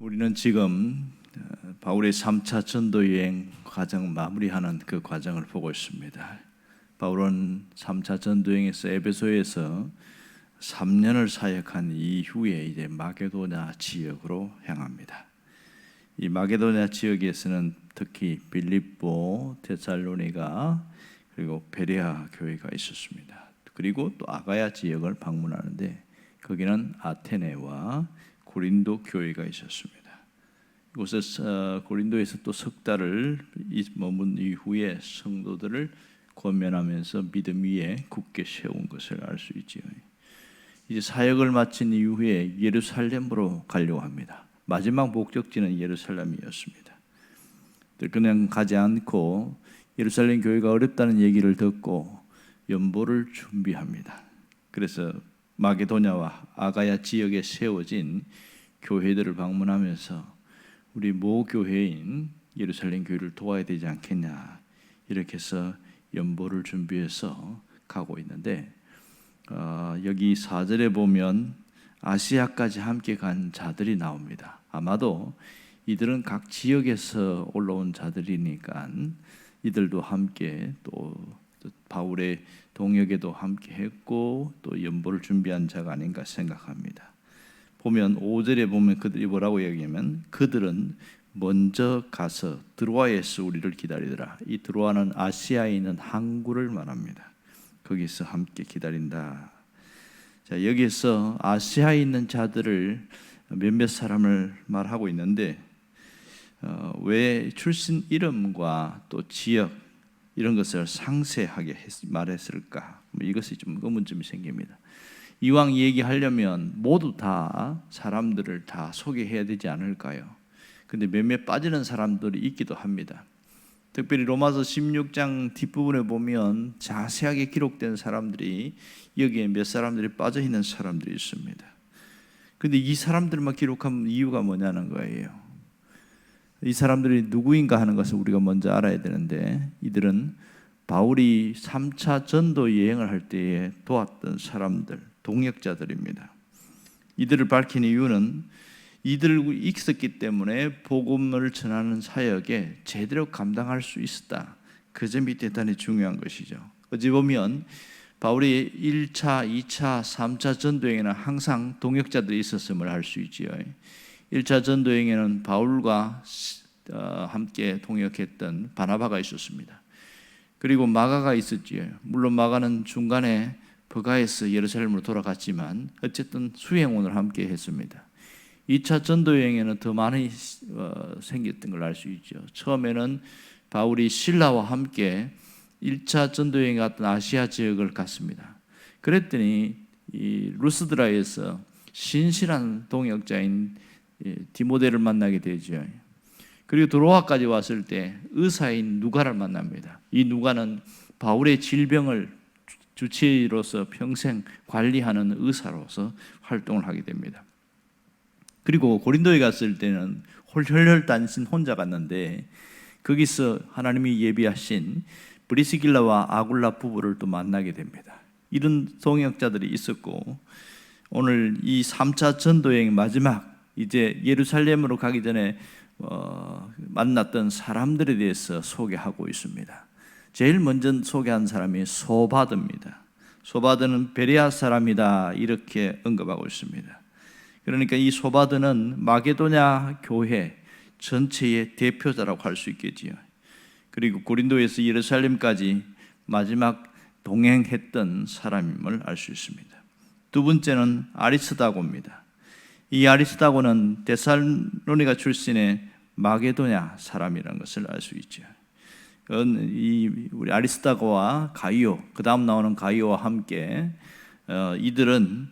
우리는 지금 바울의 3차 전도 여행 과정 마무리하는 그 과정을 보고 있습니다. 바울은 3차 전도 여행에서 에베소에서 3년을 사역한 이후에 이제 마게도냐 지역으로 향합니다. 이 마게도냐 지역에서는 특히 빌립보, 데살로니가 그리고 베레아 교회가 있었습니다. 그리고 또 아가야 지역을 방문하는데 거기는 아테네와 고린도 교회가 있었습니다. 이곳에서 고린도에서 또 석 달을 머문 이후에 성도들을 권면하면서 믿음 위에 굳게 세운 것을 알 수 있지요. 이제 사역을 마친 이후에 예루살렘으로 가려고 합니다. 마지막 목적지는 예루살렘이었습니다. 그냥 가지 않고 예루살렘 교회가 어렵다는 얘기를 듣고 연보를 준비합니다. 그래서 마게도냐와 아가야 지역에 세워진 교회들을 방문하면서 우리 모 교회인 예루살렘 교회를 도와야 되지 않겠냐 이렇게 해서 연보를 준비해서 가고 있는데 여기 4절에 보면 아시아까지 함께 간 자들이 나옵니다. 아마도 이들은 각 지역에서 올라온 자들이니까 이들도 함께 또 바울의 동역에도 함께 했고 또 연보를 준비한 자가 아닌가 생각합니다. 보면 5절에 보면 그들이 뭐라고 얘기하면 그들은 먼저 가서 드로아에서 우리를 기다리더라. 이 드로아는 아시아에 있는 항구를 말합니다. 거기서 함께 기다린다. 자, 여기서 아시아에 있는 자들을 몇몇 사람을 말하고 있는데 왜 출신 이름과 또 지역 이런 것을 상세하게 말했을까? 이것이 좀 의문점이 생깁니다. 이왕 얘기하려면 모두 다 사람들을 다 소개해야 되지 않을까요? 근데 몇몇 빠지는 사람들이 있기도 합니다. 특별히 로마서 16장 뒷부분에 보면 자세하게 기록된 사람들이 여기에 몇 사람들이 빠져 있는 사람들이 있습니다. 근데 이 사람들만 기록한 이유가 뭐냐는 거예요. 이 사람들이 누구인가 하는 것을 우리가 먼저 알아야 되는데 이들은 바울이 3차 전도 여행을 할 때에 도왔던 사람들, 동역자들입니다. 이들을 밝힌 이유는 이들이 있었기 때문에 복음을 전하는 사역에 제대로 감당할 수 있었다. 그 점이 대단히 중요한 것이죠. 어찌 보면 바울이 1차, 2차, 3차 전도여행에는 항상 동역자들이 있었음을 알 수 있지요. 1차 전도여행에는 바울과 함께 동역했던 바나바가 있었습니다. 그리고 마가가 있었지요. 물론 마가는 중간에 버가에서 예루살렘으로 돌아갔지만 어쨌든 수행원을 함께 했습니다. 2차 전도여행에는 더 많이 생겼던 걸 알 수 있죠. 처음에는 바울이 신라와 함께 1차 전도여행 갔던 아시아 지역을 갔습니다. 그랬더니 이 루스드라에서 신실한 동역자인 디모데를 만나게 되죠. 그리고 드로아까지 왔을 때 의사인 누가를 만납니다. 이 누가는 바울의 질병을 주치의로서 평생 관리하는 의사로서 활동을 하게 됩니다. 그리고 고린도에 갔을 때는 홀혈혈 단신 혼자 갔는데 거기서 하나님이 예비하신 브리스길라와 아굴라 부부를 또 만나게 됩니다. 이런 동역자들이 있었고 오늘 이 3차 전도여행 마지막 이제 예루살렘으로 가기 전에 만났던 사람들에 대해서 소개하고 있습니다. 제일 먼저 소개한 사람이 소바드입니다. 소바드는 베레아 사람이다 이렇게 언급하고 있습니다. 그러니까 이 소바드는 마게도냐 교회 전체의 대표자라고 할 수 있겠지요. 그리고 고린도에서 예루살렘까지 마지막 동행했던 사람임을 알 수 있습니다. 두 번째는 아리스다고입니다. 이 아리스다고는 데살로니가 출신의 마게도냐 사람이라는 것을 알 수 있죠. 우리 아리스다고와 가이오, 그 다음 나오는 가이오와 함께 이들은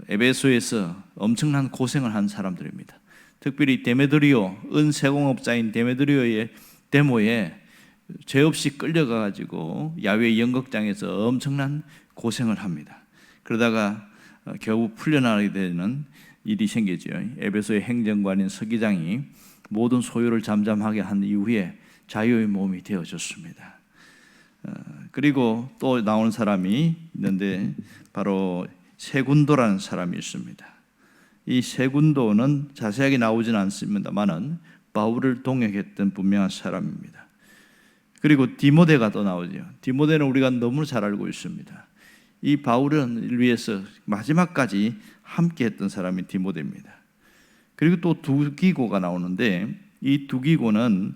에베소에서 엄청난 고생을 한 사람들입니다. 특별히 데메드리오, 은세공업자인 데메드리오의 데모에 죄 없이 끌려가가지고 야외 연극장에서 엄청난 고생을 합니다. 그러다가 결국 풀려나게 되는 일이 생기죠. 에베소의 행정관인 서기장이 모든 소유를 잠잠하게 한 이후에 자유의 몸이 되어졌습니다. 그리고 또 나오는 사람이 있는데 바로 세군도라는 사람이 있습니다. 이 세군도는 자세하게 나오지는 않습니다만은 바울을 동역했던 분명한 사람입니다. 그리고 디모데가 또 나오죠. 디모데는 우리가 너무 잘 알고 있습니다. 이 바울을 위해서 마지막까지 함께했던 사람이 디모데입니다. 그리고 또 두기고가 나오는데 이 두기고는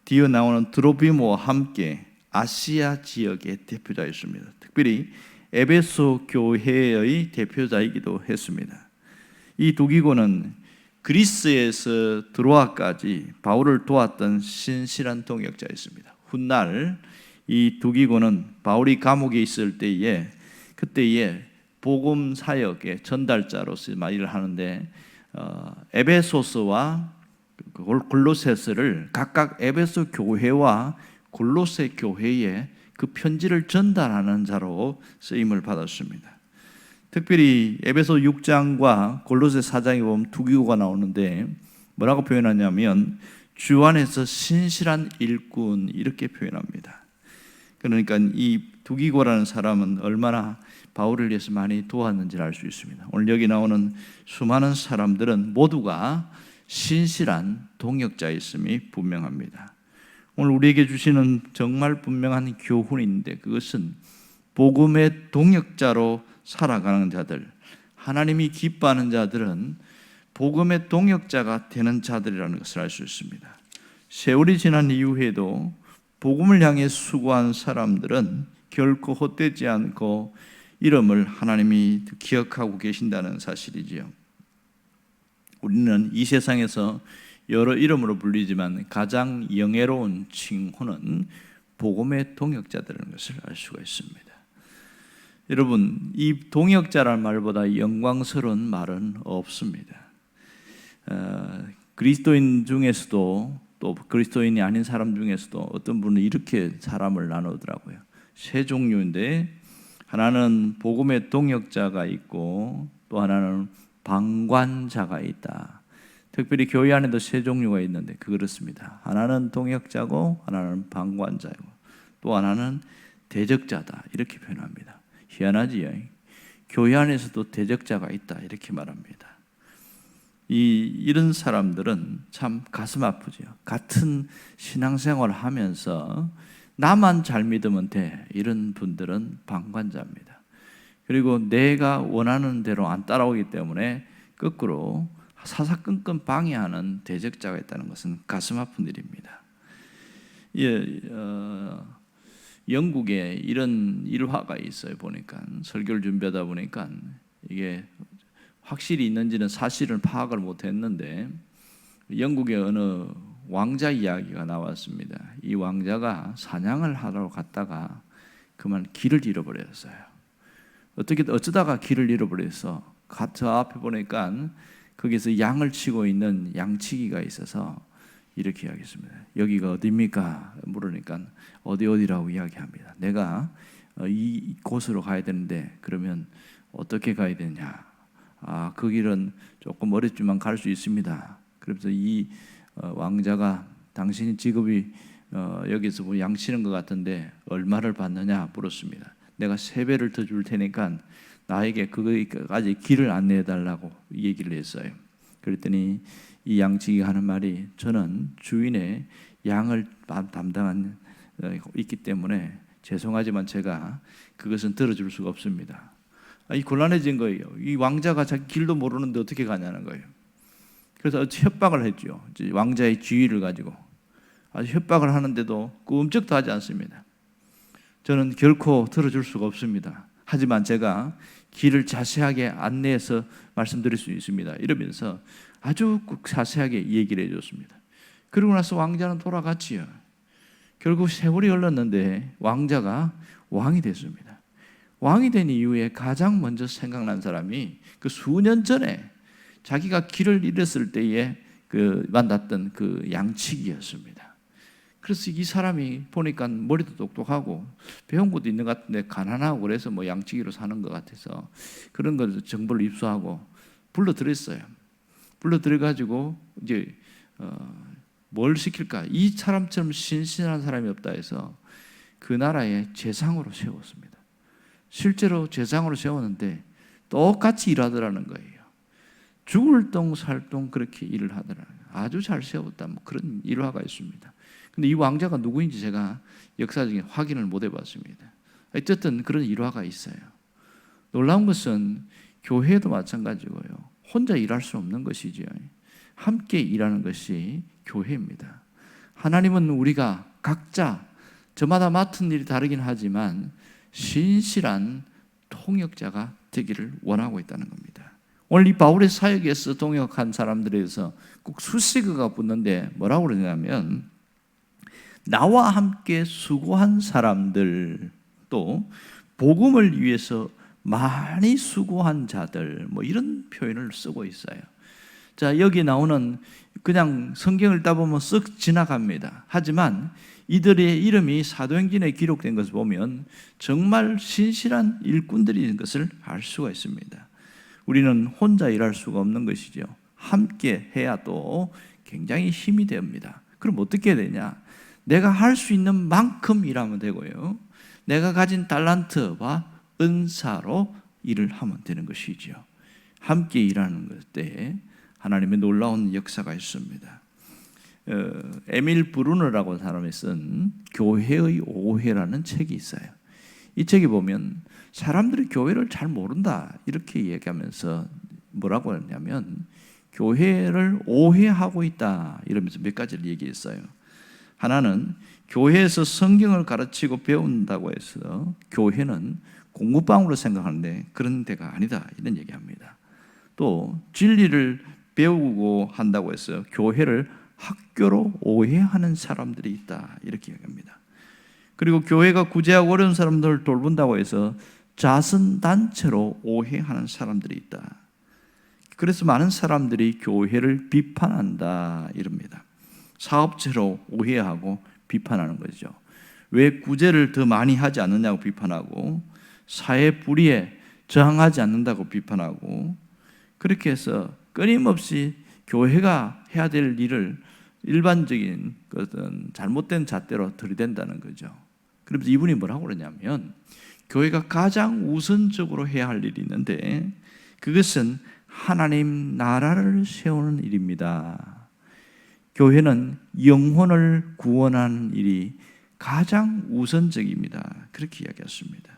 뒤에 나오는 드로비모와 함께 아시아 지역의 대표자였습니다. 특별히 에베소 교회의 대표자이기도 했습니다. 이 두기고는 그리스에서 드로아까지 바울을 도왔던 신실한 동역자였습니다. 훗날 이 두기고는 바울이 감옥에 있을 때에 그때에 복음 사역의 전달자로서 일을 하는데 에베소서와 골로새서를 각각 에베소 교회와 골로새 교회에 그 편지를 전달하는 자로 쓰임을 받았습니다. 특별히 에베소 6장과 골로새 4장에 보면 두기고가 나오는데 뭐라고 표현하냐면 주 안에서 신실한 일꾼 이렇게 표현합니다. 그러니까 이 두기고라는 사람은 얼마나 바울을 위해서 많이 도왔는지를 알 수 있습니다. 오늘 여기 나오는 수많은 사람들은 모두가 신실한 동역자였음이 분명합니다. 오늘 우리에게 주시는 정말 분명한 교훈인데 그것은 복음의 동역자로 살아가는 자들, 하나님이 기뻐하는 자들은 복음의 동역자가 되는 자들이라는 것을 알 수 있습니다. 세월이 지난 이후에도 복음을 향해 수고한 사람들은 결코 헛되지 않고 이름을 하나님이 기억하고 계신다는 사실이지요. 우리는 이 세상에서 여러 이름으로 불리지만 가장 영예로운 칭호는 복음의 동역자들이라는 것을 알 수가 있습니다. 여러분, 이 동역자라는 말보다 영광스러운 말은 없습니다. 그리스도인 중에서도 또 그리스도인이 아닌 사람 중에서도 어떤 분은 이렇게 사람을 나누더라고요. 세 종류인데 하나는 복음의 동역자가 있고 또 하나는 방관자가 있다. 특별히 교회 안에도 세 종류가 있는데 그렇습니다. 하나는 동역자고 하나는 방관자고 또 하나는 대적자다 이렇게 표현합니다. 희한하지요. 교회 안에서도 대적자가 있다 이렇게 말합니다. 이런 사람들은 참 가슴 아프죠. 같은 신앙생활을 하면서 나만 잘 믿으면 돼 이런 분들은 방관자입니다. 그리고 내가 원하는 대로 안 따라오기 때문에 거꾸로 사사건건 방해하는 대적자가 있다는 것은 가슴 아픈 일입니다. 영국에 이런 일화가 있어요. 보니까 설교를 준비하다 보니까 이게 확실히 있는지는 사실은 파악을 못했는데 영국의 어느 왕자 이야기가 나왔습니다. 이 왕자가 사냥을 하러 갔다가 그만 길을 잃어버렸어요. 어쩌다가 길을 잃어버려서 저 앞에 보니까 거기서 양을 치고 있는 양치기가 있어서 이렇게 이야기했습니다. 여기가 어디입니까? 물으니까 어디라고 이야기합니다. 내가 이 곳으로 가야 되는데 그러면 어떻게 가야 되냐? 그 길은 조금 어렵지만 갈 수 있습니다. 그래서 이 왕자가 당신이 직업이 여기서 뭐 양치는 것 같은데 얼마를 받느냐 물었습니다. 내가 3배를 더 줄 테니까 나에게 그거까지 길을 안내해 달라고 얘기를 했어요. 그랬더니 이 양치기가 하는 말이 저는 주인의 양을 담당한 있기 때문에 죄송하지만 제가 그것은 들어줄 수가 없습니다. 이 곤란해진 거예요. 이 왕자가 자기 길도 모르는데 어떻게 가냐는 거예요. 그래서 협박을 했죠. 왕자의 지위를 가지고 아주 협박을 하는데도 꼼짝도 하지 않습니다. 저는 결코 들어줄 수가 없습니다. 하지만 제가 길을 자세하게 안내해서 말씀드릴 수 있습니다. 이러면서 아주 자세하게 얘기를 해줬습니다. 그러고 나서 왕자는 돌아갔지요. 결국 세월이 흘렀는데 왕자가 왕이 됐습니다. 왕이 된 이후에 가장 먼저 생각난 사람이 그 수년 전에 자기가 길을 잃었을 때에 만났던 그 양치기였습니다. 그래서 이 사람이 보니까 머리도 똑똑하고 배운 것도 있는 것 같은데 가난하고 그래서 뭐 양치기로 사는 것 같아서 그런 걸 정보를 입수하고 불러들였어요. 불러들여가지고 이제 뭘 시킬까? 이 사람처럼 신실한 사람이 없다 해서 그 나라의 제상으로 세웠습니다. 실제로 제상으로 세웠는데 똑같이 일하더라는 거예요. 죽을 똥 살 똥 그렇게 일을 하더라고요. 아주 잘 세웠다, 뭐 그런 일화가 있습니다. 근데 이 왕자가 누구인지 제가 역사적인 확인을 못 해봤습니다. 어쨌든 그런 일화가 있어요. 놀라운 것은 교회도 마찬가지고요. 혼자 일할 수 없는 것이죠. 함께 일하는 것이 교회입니다. 하나님은 우리가 각자 저마다 맡은 일이 다르긴 하지만 신실한 통역자가 되기를 원하고 있다는 겁니다. 오늘 이 바울의 사역에서 동역한 사람들에서 꼭 수식어가 붙는데 뭐라고 그러냐면 나와 함께 수고한 사람들, 또 복음을 위해서 많이 수고한 자들, 뭐 이런 표현을 쓰고 있어요. 자, 여기 나오는 그냥 성경을 읽다 보면 쓱 지나갑니다. 하지만 이들의 이름이 사도행전에 기록된 것을 보면 정말 신실한 일꾼들인 것을 알 수가 있습니다. 우리는 혼자 일할 수가 없는 것이죠. 함께 해야 또 굉장히 힘이 됩니다. 그럼 어떻게 해야 되냐? 내가 할 수 있는 만큼 일하면 되고요. 내가 가진 달란트와 은사로 일을 하면 되는 것이죠. 함께 일하는 것 때에 하나님의 놀라운 역사가 있습니다. 에밀 브루너라고 사람이 쓴 교회의 오해라는 책이 있어요. 이 책에 보면 사람들이 교회를 잘 모른다 이렇게 얘기하면서 뭐라고 하냐면 교회를 오해하고 있다 이러면서 몇 가지를 얘기했어요. 하나는 교회에서 성경을 가르치고 배운다고 해서 교회는 공부방으로 생각하는데 그런 데가 아니다 이런 얘기합니다. 또 진리를 배우고 한다고 해서 교회를 학교로 오해하는 사람들이 있다 이렇게 얘기합니다. 그리고 교회가 구제하고 어려운 사람들을 돌본다고 해서 자선단체로 오해하는 사람들이 있다. 그래서 많은 사람들이 교회를 비판한다 이럽니다. 사업체로 오해하고 비판하는 거죠. 왜 구제를 더 많이 하지 않느냐고 비판하고 사회 불의에 저항하지 않는다고 비판하고 그렇게 해서 끊임없이 교회가 해야 될 일을 일반적인 것은 잘못된 잣대로 들이댄다는 거죠. 그래서 이분이 뭐라고 그러냐면 교회가 가장 우선적으로 해야 할 일이 있는데 그것은 하나님 나라를 세우는 일입니다. 교회는 영혼을 구원하는 일이 가장 우선적입니다. 그렇게 이야기했습니다.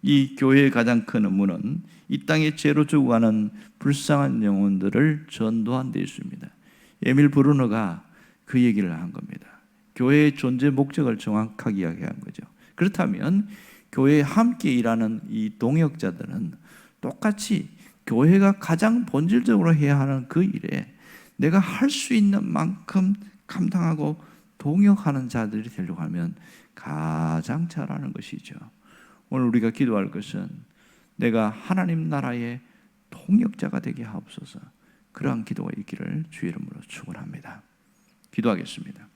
이 교회의 가장 큰 업무는 이 땅에 죄로 죽어가는 불쌍한 영혼들을 전도하는 데 있습니다. 에밀 브루너가 그 얘기를 한 겁니다. 교회의 존재 목적을 정확하게 이야기한 거죠. 그렇다면 교회에 함께 일하는 이 동역자들은 똑같이 교회가 가장 본질적으로 해야 하는 그 일에 내가 할 수 있는 만큼 감당하고 동역하는 자들이 되려고 하면 가장 잘하는 것이죠. 오늘 우리가 기도할 것은 내가 하나님 나라의 통역자가 되게 하옵소서. 그러한 기도가 있기를 주의 이름으로 축원합니다. 기도하겠습니다.